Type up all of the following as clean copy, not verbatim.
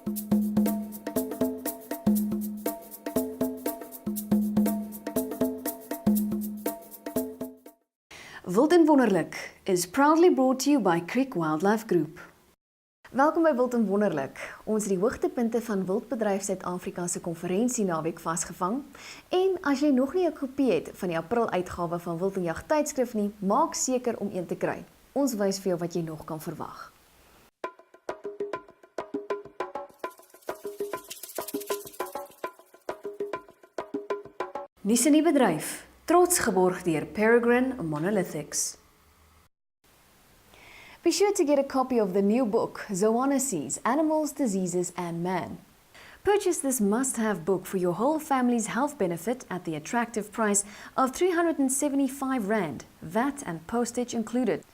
Wild and Wonderlik is proudly brought to you by Creek Wildlife Group. Welkom by Wild and Wonderlik. Ons het die hoogtepunte van Wildbedryf Suid-Afrika se konferensie naweek vasgevang. En as jy nog nie 'n kopie het van die April-uitgawe van WILD&JAG tydskrif nie, maak seker om een te kry. Ons wys vir jou wat jy nog kan verwag. Nuus in die bedryf. Trots geborg deur Peregrine Monolithics. Be sure to get a copy of the new book, Zoonosis, Animals, Diseases and Man. Purchase this must-have book for your whole family's health benefit at the attractive price of R375, VAT and postage included.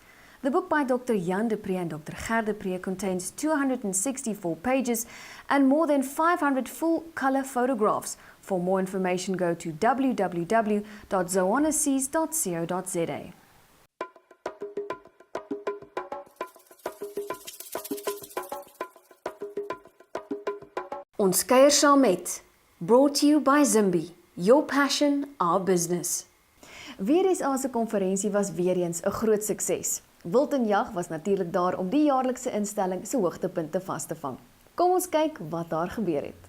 The book by Dr. JAG.TV and Dr. Ger contains 264 pages and more than 500 full-color photographs. For more information, go to www.zoonosis.co.za. Ons kuier saam met Brought to you by Zimbi, your passion, our business. WILD&WONNERLIK se konferensie was weer eens 'n groot sukses. WILD&JAG was natuurlik daar om die jaarlikse instelling se hoogtepunte vas te vang. Kom ons kyk wat daar gebeur het.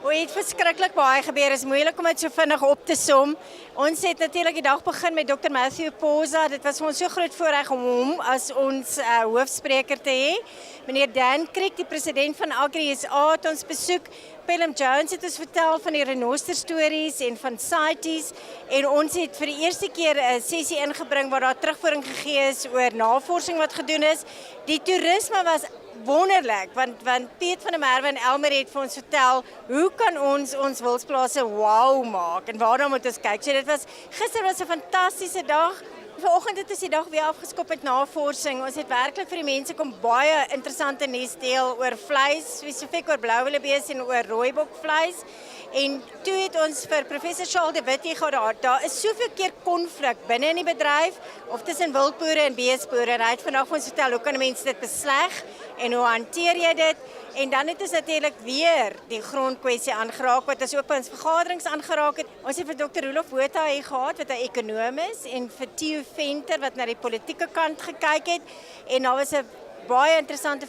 Het verskriklik baie gebeur, is moeilik om dit so vinnig op te som. Ons het natuurlik die dag begin met Dr. Matthew Poza. Dit was vir ons so groot voorreg om hom as ons hoofspreker te hê. Meneer Dan Creek, die president van Agri-SA, het ons besoek. Pelham Jones het ons vertel van die renoster stories en van CITES. En ons het vir die eerste keer 'n sessie ingebring waar daar terugvoering gegee is oor navorsing wat gedoen is. Die toerisme was wonderlik, want Piet van der Merwe en Elmer het vir ons vertel, hoe kan ons wildsplase wow maak en waarna moet ons kyk. So gister was 'n fantastiese dag. Vanoggend het ons die dag weer afgeskop met navorsing. Ons het werklik vir die mense kom baie interessante nuus deel oor vleis, spesifiek oor blou wildebees en oor rooibokvleis. En toe het ons vir professor Charles de Wit gehad, daar is soveel keer konflik binne in die bedryf, of tussen wildboere en beesboere, en hy het vandag vir ons vertel, hoe kan mense dit besleg, en hoe hanteer jy dit? En dan het ons natuurlik weer die grondkwessie aangeraak, wat ons ook by ons vergaderings aangeraak het. Ons het vir Dr. Roelof Botha hier gehad, wat 'n ekonoom is, en vir Theo Venter, wat na die politieke kant gekyk het, en daar was 'n baie interessante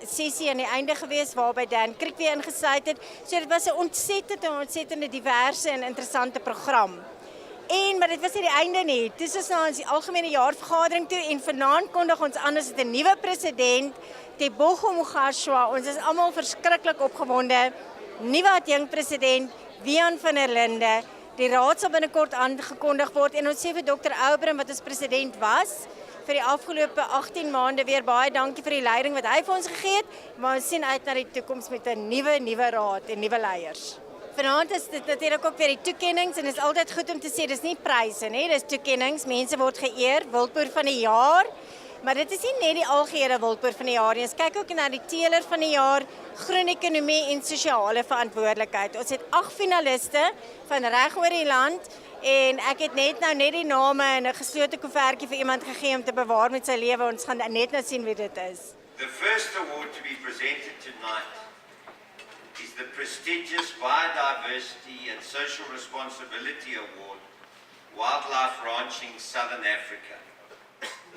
sessie aan die einde gewees, waarby Dan Creek weer ingesluit het. So dit was 'n ontsettende diverse en interessante program. Maar dit was nie die einde nie. Dis is nou ons die algemene jaarvergadering toe, en vanaand kondig ons aan as 'n nuwe president, Tebogo Mogashwa. Ons is almal verskriklik opgewonde. Nuwe adjunkpresident, Wian van der Linde. Die raad sal binnekort aangekondig word, en ons sê vir Dr. Oubram, wat ons president was, vir die afgelope 18 maande weer baie dankie vir die leiding wat hy vir ons gegee het, maar ons sien uit na die toekoms met 'n nuwe raad en nuwe leiers. Vanaand is dit natuurlik ook weer die toekennings, en dit is altyd goed om te sê, dis nie pryse nie, dis toekennings, mense word geëer, wildboer van die jaar, maar dit is nie net die algehele wildboer van die jaar nie, ons kyk ook na die teeler van die jaar, groen ekonomie en sosiale verantwoordelikheid. Ons het 8 finaliste van reg oor die land, en ek het net die name in 'n geslote koevertjie vir iemand gegee om te bewaar met sy lewe. Ons gaan net nou sien wie dit is. The first award to be presented tonight is the prestigious Biodiversity and Social Responsibility Award, Wildlife Ranching Southern Africa.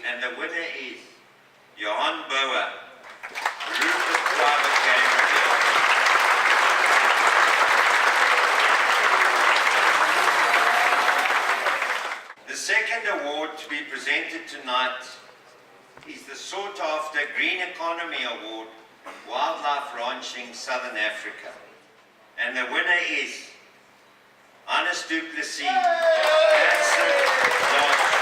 And the winner is Johan Bouwer, Rupert Private Game Reserve. The second award to be presented tonight is the sought-after Green Economy Award, Wildlife Ranching Southern Africa. And the winner is Hannes du Plessis, Hansen Lodge.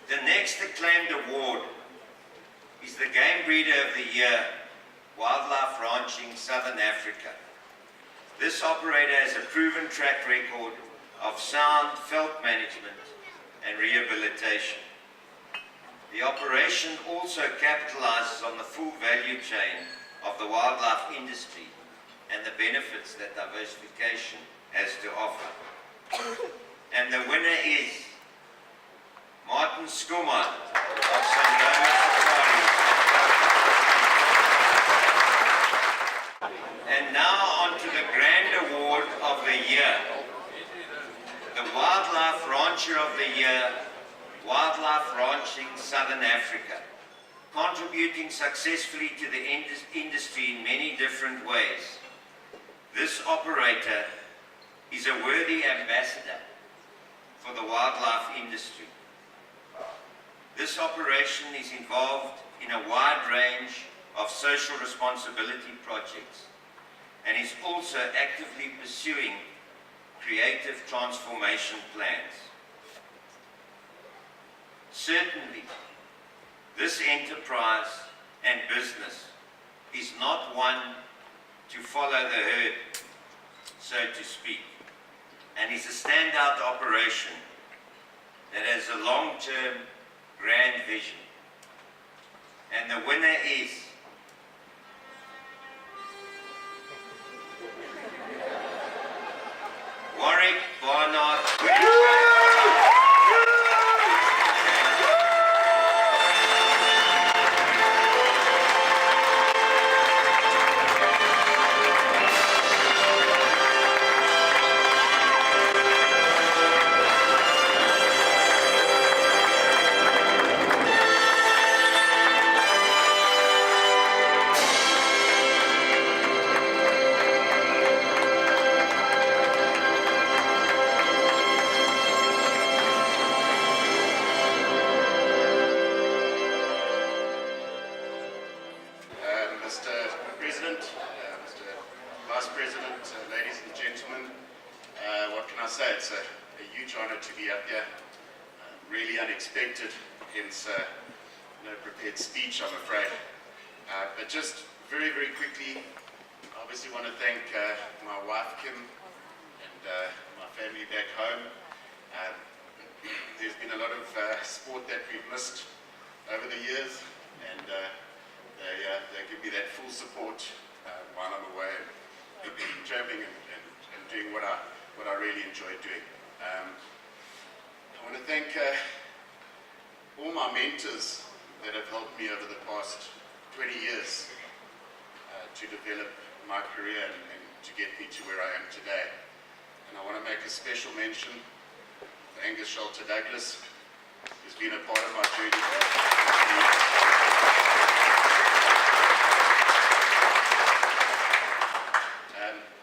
The next acclaimed award is the Game Breeder of the Year, Wildlife Ranching Southern Africa. This operator has a proven track record of sound veld management and rehabilitation. The operation also capitalizes on the full value chain of the wildlife industry and the benefits that diversification has to offer. And the winner is Martin Skuman of Sandoma Safari. on to the grand award of the year. The Wildlife Rancher of the Year, Wildlife Ranching Southern Africa, contributing successfully to the industry in many different ways. This operator is a worthy ambassador for the wildlife industry. This operation is involved in a wide range of social responsibility projects and is also actively pursuing creative transformation plans. Certainly, this enterprise and business is not one to follow the herd, so to speak, and is a standout operation that has a long-term grand vision. And the winner is Warwick Barnard. It's a huge honor to be up here. Really unexpected, hence no prepared speech, I'm afraid. But just very, very quickly, I obviously want to thank my wife, Kim, and my family back home. There's been a lot of sport that we've missed over the years, and they give me that full support while I'm away and traveling and doing what I really enjoy doing. I want to thank all my mentors that have helped me over the past 20 years to develop my career and to get me to where I am today. And I want to make a special mention of Angus Shelter Douglas, who's been a part of my journey.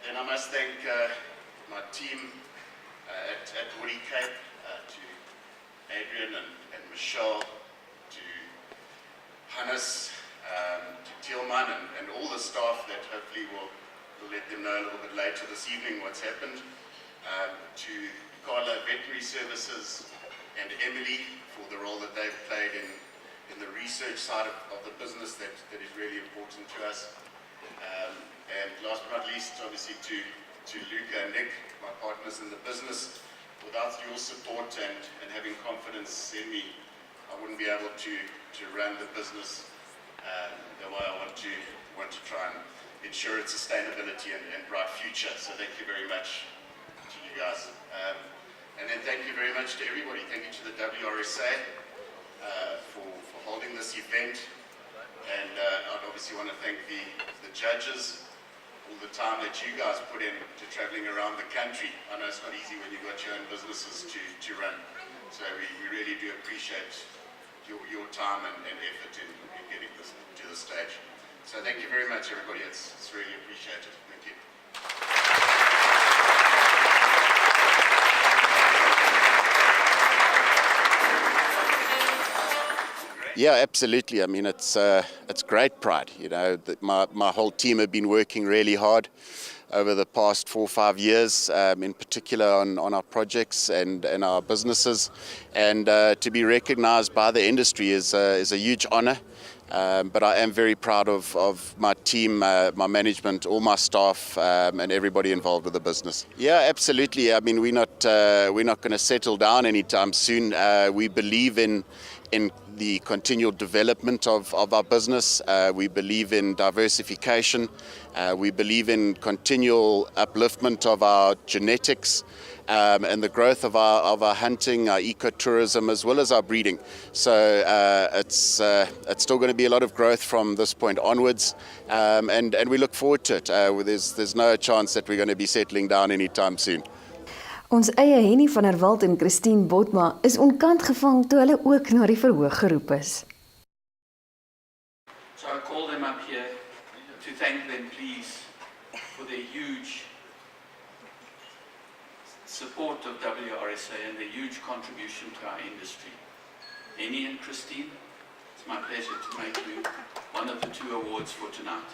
And I must thank my team at Woody Cape, to Adrian and Michelle, to Hannes, to Tielman, and all the staff that hopefully will let them know a little bit later this evening what's happened, to Carla Veterinary Services and Emily for the role that they've played in the research side of the business that is really important to us. And last but not least, obviously to Luca and Nick, my partners in the business. Without your support and having confidence in me, I wouldn't be able to run the business the way I want to try and ensure its sustainability and bright future. So thank you very much to you guys. And then thank you very much to everybody. Thank you to the WRSA for holding this event. And I'd obviously want to thank the judges, all the time that you guys put in to traveling around the country. I know it's not easy when you've got your own businesses to run. So we really do appreciate your time and effort in getting this to the stage. So thank you very much, everybody. It's really appreciated. Thank you. Yeah, absolutely. I mean, it's great pride. You know, my whole team have been working really hard over the past 4 or 5 years, in particular on our projects and our businesses. And to be recognized by the industry is a huge honor. But I am very proud of my team, my management, all my staff, and everybody involved with the business. Yeah, absolutely. I mean, we're not going to settle down anytime soon. We believe in the continual development of our business. We believe in diversification. We believe in continual upliftment of our genetics. and the growth of our hunting, our ecotourism, as well as our breeding. So it's still going to be a lot of growth from this point onwards, and we look forward to it. There's no chance that we're going to be settling down anytime soon. Ons eie Henny van der Walt en Christine Botma is onkant gevang toe hulle ook na die verhoog geroep is. So I call them up here to thank them, please, for their huge support of WRSA and their huge contribution to our industry. Henny and Christine, it's my pleasure to make you one of the 2 awards for tonight.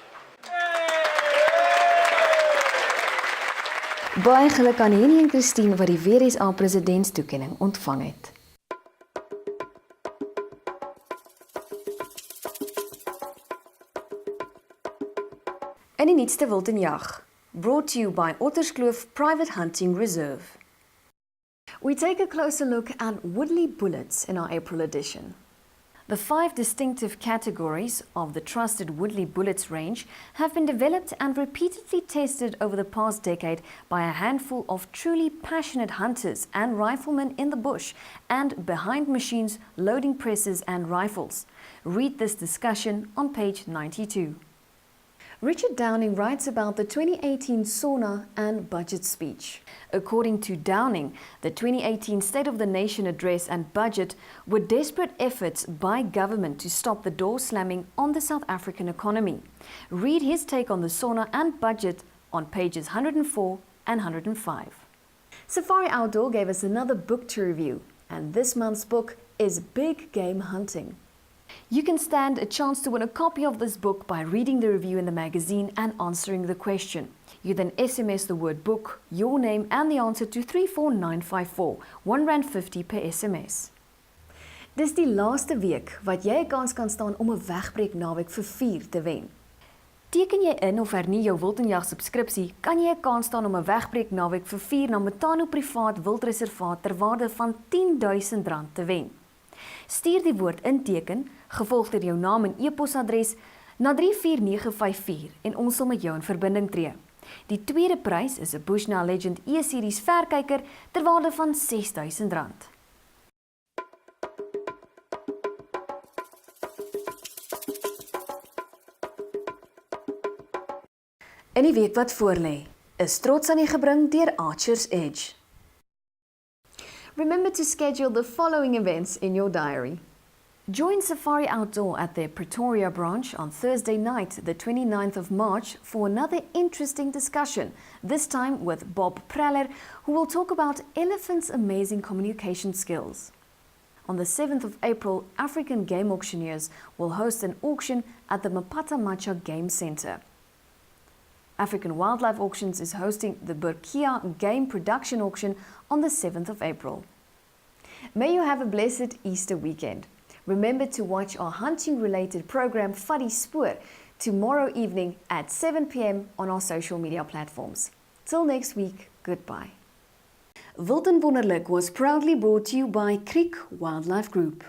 Baie geluk aan Henny en Christine wat die Weer SA presidentstoekenning ontvang het. En die nuutste Wild&JAG, brought to you by Otterskloof Private Hunting Reserve. We take a closer look at woodley bullets in our April edition. The 5 distinctive categories of the trusted woodley bullets range have been developed and repeatedly tested over the past decade by a handful of truly passionate hunters and riflemen in the bush and behind machines loading presses and rifles. Read this discussion on page 92. Richard Downing writes about the 2018 sauna and budget speech. According to Downing, the 2018 State of the Nation address and budget were desperate efforts by government to stop the door slamming on the South African economy. Read his take on the sauna and budget on pages 104 and 105. Safari Outdoor gave us another book to review, and this month's book is Big Game Hunting. You can stand a chance to win a copy of this book by reading the review in the magazine and answering the question. You then SMS the word book, your name and the answer to 34954, R1.50 per SMS. Dis die laaste week wat jy 'n kans kan staan om 'n wegbreek naweek vir 4 te wen. Teken jy in of hernie jou Wild&JAG subskripsie, kan jy 'n kans staan om 'n wegbreek naweek vir 4 na Metano Privaat Wildreservaat ter waarde van R10.000 te wen. Stuur die woord inteken, gevolg deur jou naam en e-posadres na 34954 en ons sal met jou in verbinding tree. Die tweede prys is 'n Bushnell Legend E-series verkyker ter waarde van R6.000. In die week wat voorlê, is trots aan die gebring deur Archer's Edge. Remember to schedule the following events in your diary. Join Safari Outdoor at their Pretoria branch on Thursday night, the 29th of March, for another interesting discussion, this time with Bob Preller, who will talk about elephants' amazing communication skills. On the 7th of April, African game auctioneers will host an auction at the Mapata Macha Game Centre. African Wildlife Auctions is hosting the Burkia Game Production Auction on the 7th of April. May you have a blessed Easter weekend. Remember to watch our hunting-related program Fuddy Spoor tomorrow evening at 7 p.m. on our social media platforms. Till next week, goodbye. Wild&WONNERLIK was proudly brought to you by Creek Wildlife Group.